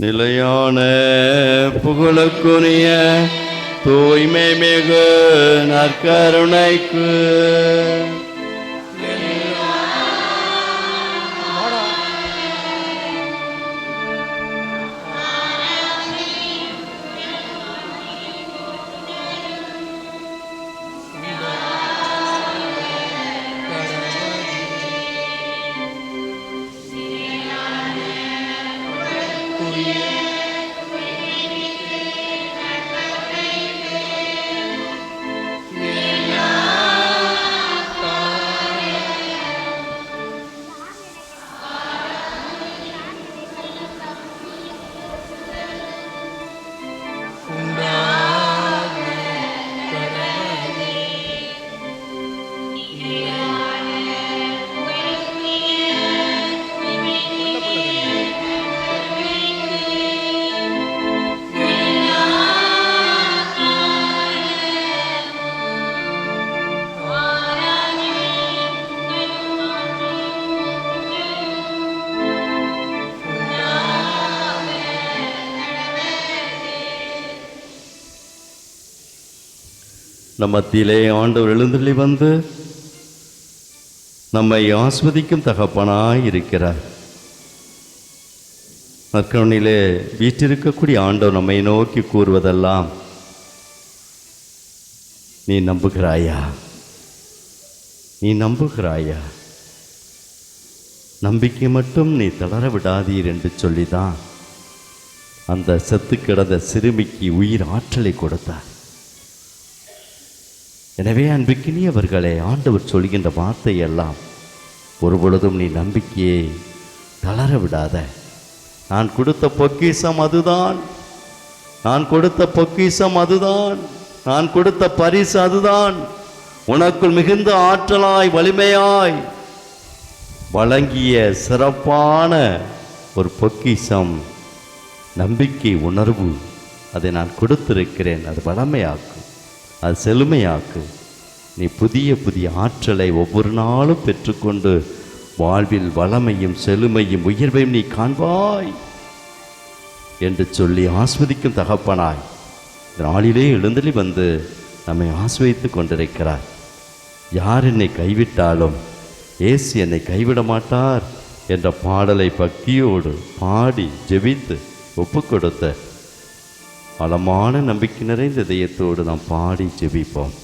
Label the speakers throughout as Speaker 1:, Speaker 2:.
Speaker 1: நிலையான புகழுக்குரிய தூய்மை மிகு நற்கருணைக்கு நம் மத்தியிலே ஆண்டவர் எழுந்தருளி வந்து நம்மை ஆஸ்வதிக்கும் தகப்பனாய் இருக்கிறார். நற்கருணையிலே வீற்றிருக்கக்கூடிய ஆண்டவர் நம்மை நோக்கி கூறுவதெல்லாம், நீ நம்புகிறாயா, நீ நம்புகிறாயா, நம்பிக்கை மட்டும் நீ தளர விடாதீர் என்று சொல்லிதான் அந்த செத்து கிடந்த சிறுமிக்கு உயிர் ஆற்றலை கொடுத்தார். எனவே அன்பிக்கினியவர்களே, ஆண்டவர் சொல்கின்ற வார்த்தையெல்லாம் ஒருபொழுதும் நீ நம்பிக்கையை தளர விடாத. நான் கொடுத்த பொக்கிஷம் அதுதான், நான் கொடுத்த பொக்கிஷம் அதுதான், நான் கொடுத்த பரிசு அதுதான். உனக்குள் மிகுந்த ஆற்றலாய் வலிமையாய் வழங்கிய சிறப்பான ஒரு பொக்கிஷம் நம்பிக்கை உணர்வு. அதை நான் கொடுத்திருக்கிறேன். அது வளமையாக்கும், அது செழுமையாக்கு. நீ புதிய புதிய ஆற்றலை ஒவ்வொரு நாளும் பெற்றுக்கொண்டு வாழ்வில் வளமையும் செழுமையும் உயர்வையும் நீ காண்பாய் என்று சொல்லி ஆஸ்வதிக்கும் தகப்பனாய் நாளிலே எழுந்தருளி வந்து நம்மை ஆஸ்வதித்து கொண்டிருக்கிறார். யார் என்னை கைவிட்டாலும் இயேசு என்னை கைவிட மாட்டார் என்ற பாடலை பக்தியோடு பாடி ஜெபித்து ஒப்பு கொடுத்த பலமான நம்பிக்கை நிறைந்த இதயத்தோடு நாம் பாடி ஜெபிப்போம்.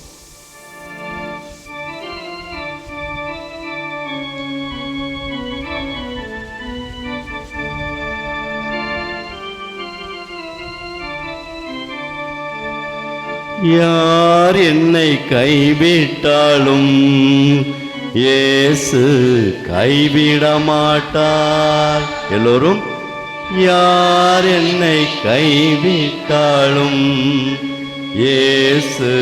Speaker 1: யார் என்னை கைவிட்டாலும் இயேசு கைவிட மாட்டார். எல்லோரும், யார் என்னை கைவிட்டாலும் இயேசு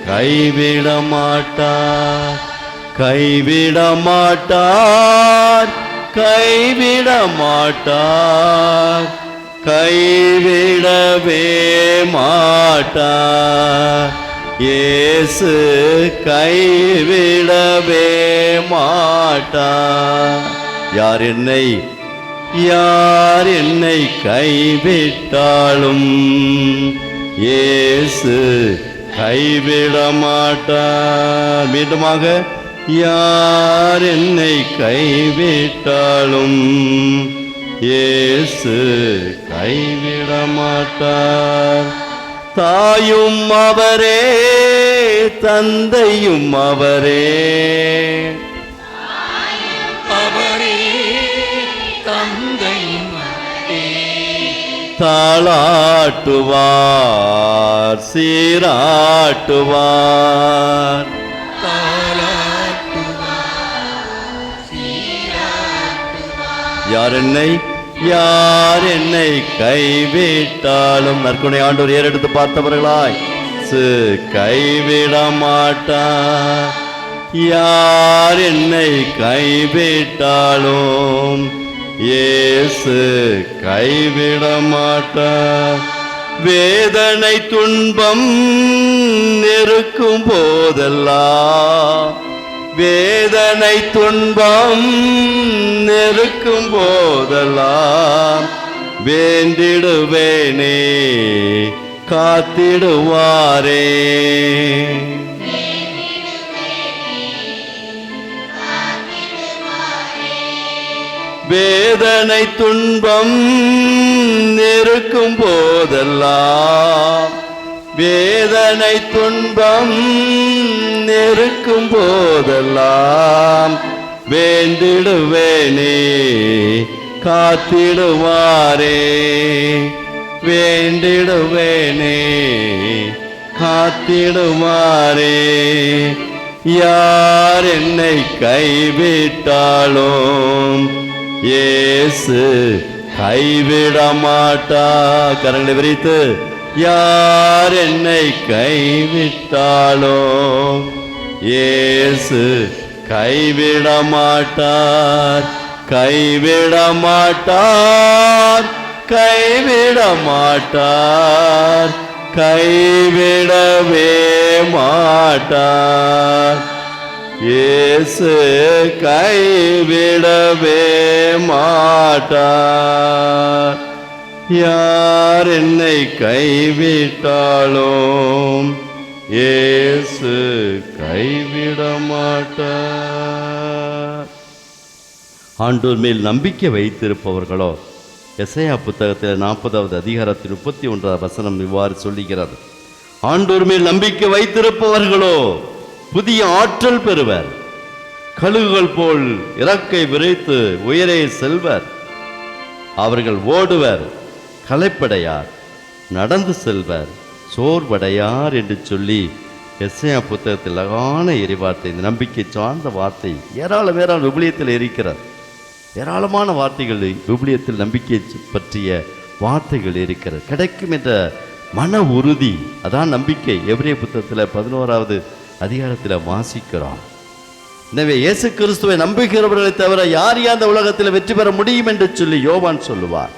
Speaker 1: கைவிட மாட்டார், கைவிட மாட்டார், கைவிட மாட்டார், கைவிடவே மாட்டார். இயேசு கைவிடவே மாட்டார். யார் என்னை கைவிட்டாலும் இயேசு கைவிட மாட்டார். மீண்டுமாக, யார் என்னை கைவிட்டாலும் இயேசு கைவிட மாட்டார். தாயும் அவரே, தந்தையும் அவரே, தாளாட்டுவார், சீராட்டுவார். யார் என்னை கைவிட்டாலும் நற்கருணை ஆண்டவர் ஏறெடுத்து பார்த்தவர்களாய் கைவிட மாட்டார். யார் என்னை கைவிட்டாலும் இயேசு கைவிட மாட்டார். வேதனை துன்பம் நெருக்கும் போதெல்லாம், வேதனை துன்பம் நெருக்கும் போதெல்லாம் வேண்டிடுவேனே காத்திடுவாரே. வேதனை துன்பம் இருக்கும் போதெல்லாம், வேதனை துன்பம் இருக்கும் போதெல்லாம் வேண்டிடுவேனே காத்திடுவாரே. வேண்டிடுவேனே காத்திடுவாரே. யார் என்னை கைவிட்டாலும் இயேசு கைவிட மாட்டா. கரங்களை விரித்து, யார் என்னை கைவிட்டாலும் இயேசு கைவிட மாட்டார். கைவிட மாட்டார், கைவிட மாட்டார், கைவிடவே மாட்டார். இயேசு கைவிடவே மாட்டார். யார் என்னை கைவிட்டாலும் இயேசு கைவிட மாட்டார். ஆண்டவர் மேல் நம்பிக்கை வைத்திருப்பவர்களோ, எசையா புத்தகத்தில் 40வது அதிகாரத்தில் 31வது வசனம் இவ்வாறு சொல்லுகிறது. ஆண்டவர் மேல் நம்பிக்கை வைத்திருப்பவர்களோ புதிய ஆற்றல் பெறுவர். கழுகுகள் போல் இறக்கை விரித்து உயரே செல்வர். அவர்கள் ஓடுவர், களைப்படையார், நடந்து செல்வர், சோர்வடையார் என்று சொல்லி எசையா புத்தகத்தில் அழகான இறைவார்த்தை, இந்த நம்பிக்கை சார்ந்த வார்த்தை ஏராளம் விபிலியத்தில் இருக்கிறது. ஏராளமான வார்த்தைகள் விபிலியத்தில் நம்பிக்கை பற்றிய வார்த்தைகள் இருக்கிறது. கிடைக்கும் என்ற மன உறுதி, அதான் நம்பிக்கை. எபிரேய புத்தகத்தில் 11வது அதிகாரத்தில் வாசிக்கிறோம். எனவே இயேசு கிறிஸ்துவை நம்புகிறவர்களை தவிர யார் அந்த உலகத்தில் வெற்றி பெற முடியும் என்று சொல்லி யோவான் சொல்லுவார்.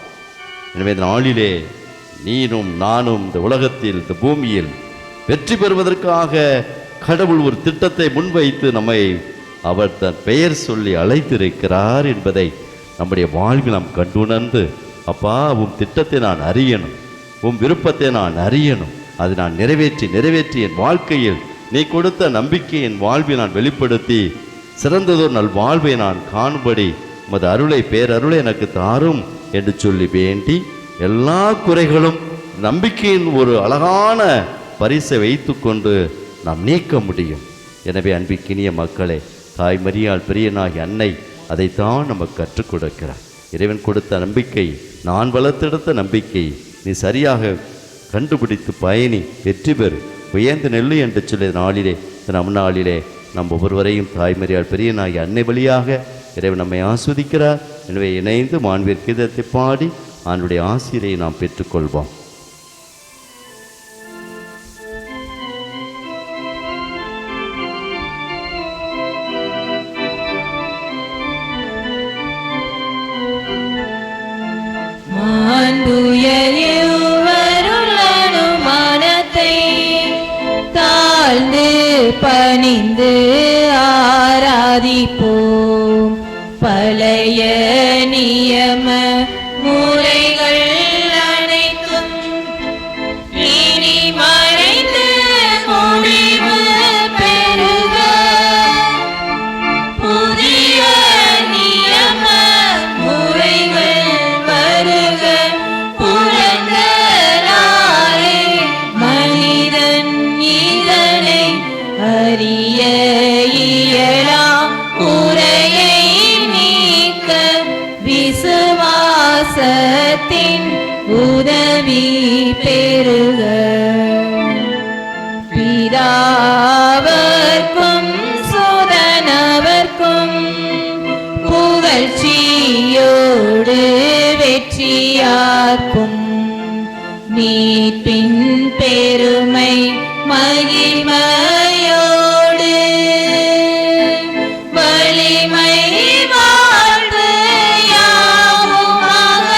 Speaker 1: எனவே இந்த நாளிலே நீனும் நானும் இந்த உலகத்தில், இந்த பூமியில் வெற்றி பெறுவதற்காக கடவுள் ஒரு திட்டத்தை முன்வைத்து நம்மை அவர் தன் பெயர் சொல்லி அழைத்திருக்கிறார் என்பதை நம்முடைய வாழ்வில் நாம் கண்டுணர்ந்து, அப்பா உன் திட்டத்தை நான் அறியணும், உன் விருப்பத்தை நான் அறியணும், அதை நான் நிறைவேற்றி என் வாழ்க்கையில் நீ கொடுத்த நம்பிக்கை என் வாழ்வை நான் வெளிப்படுத்தி சிறந்ததொரு நல் வாழ்வை நான் காணும்படி உமது அருளை, பேரருளை எனக்கு தாரும் என்று சொல்லி வேண்டி, எல்லா குறைகளும் நம்பிக்கையின் ஒரு அழகான பரிசை வைத்து கொண்டு நாம் நீக்க முடியும். எனவே அன்பிக்கினிய மக்களே, தாய் மரியாள் பிரியனாகி அன்னை அதைத்தான் நமக்கு கற்றுக் கொடுக்கிறார். இறைவன் கொடுத்த நம்பிக்கை, நான் வளர்த்தெடுத்த நம்பிக்கை நீ சரியாக கண்டுபிடித்து பயணி, வெற்றி பெறு, உயர்ந்து நெல்லு என்று சொல்லிய நாளிலே, நம் நாளிலே நம் ஒவ்வொருவரையும் தாய்மறியால் பெரியனாகி அன்னை வழியாக இறைவன் நம்மை ஆஸ்வதிக்கிறார். எனவே இணைந்து மாண்பிற்கு கீதத்தை பாடி அவனுடைய ஆசிரியை நாம் பெற்றுக்கொள்வோம்.
Speaker 2: பணிந்து ஆராதிப்போம். பழைய நியம முறைகள் அனைத்தும் இனி மறைந்து முடிவு பெறுக. புதிய நியம முறைகள் வருக. புலங்களாலே மனிதன் இதனை அறிய இயலாம். குறையை நீக்க விசுவாசத்தின் உதவி பெறுக. பிதாவர்க்கும் சுதனவர்க்கும் புகழ்ச்சியோடு வெற்றியார்க்கும் மீட்பின் பெருமை மகிமையோடு வலிமை வாழ்வு யாவுமாக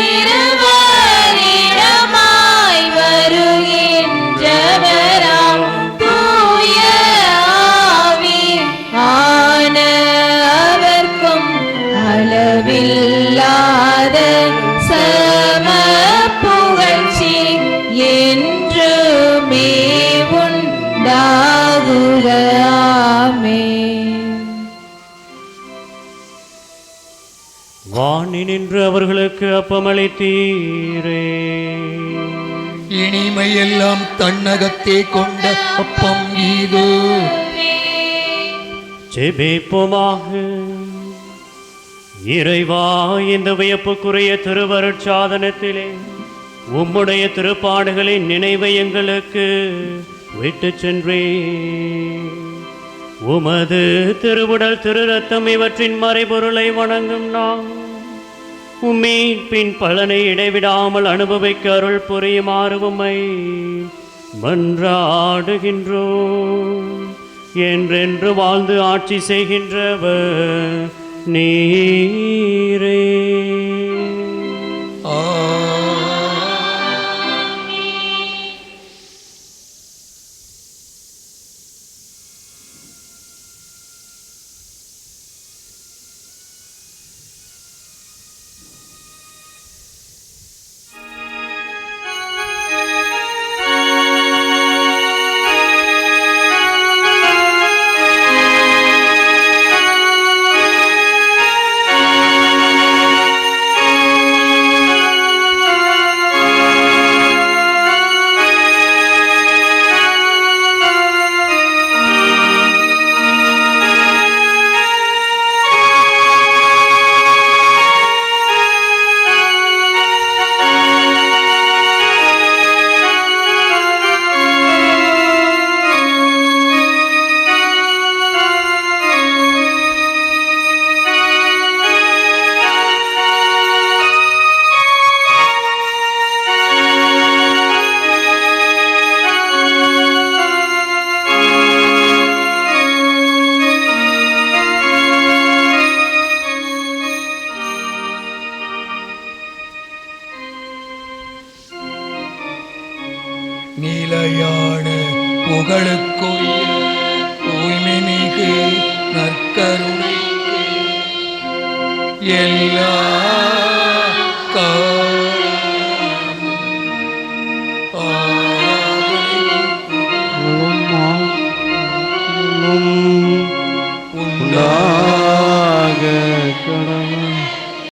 Speaker 2: இருவரிடமாய் வருகின்றவராம் தூய ஆவி ஆனவர்க்கும் அளவில்லாத சம புகழ்ச்சி என்றுமே உண்டாகுக. ஆமென்.
Speaker 3: வாணி நின்று அவர்களுக்கு அப்பமளித்தீரே.
Speaker 4: இனிமையெல்லாம் தன்னகத்தே கொண்ட அப்பம் இது.
Speaker 3: ஜெபிப்போமாக. இறைவா, இந்த வியப்புக்குரிய திருவருட்சாதனத்திலே உம்முடைய திருப்பாடுகளின் நினைவை எங்களுக்கு விட்டு சென்றே. உமது திருவுடல் திரு ரத்தம் இவற்றின் மறைபொருளை வணங்கும் நாம் உம்மீட்பின் பலனை இடைவிடாமல் அனுபவிக்க அருள் புரியுமாறு உம்மை மன்றாடுகின்றோம். என்றென்று வாழ்ந்து ஆட்சி செய்கின்றவர் நீரே.
Speaker 4: நிலையான புகழுக்குரிய தூய்மை மிகு நற்கருணைக்கு எல்லா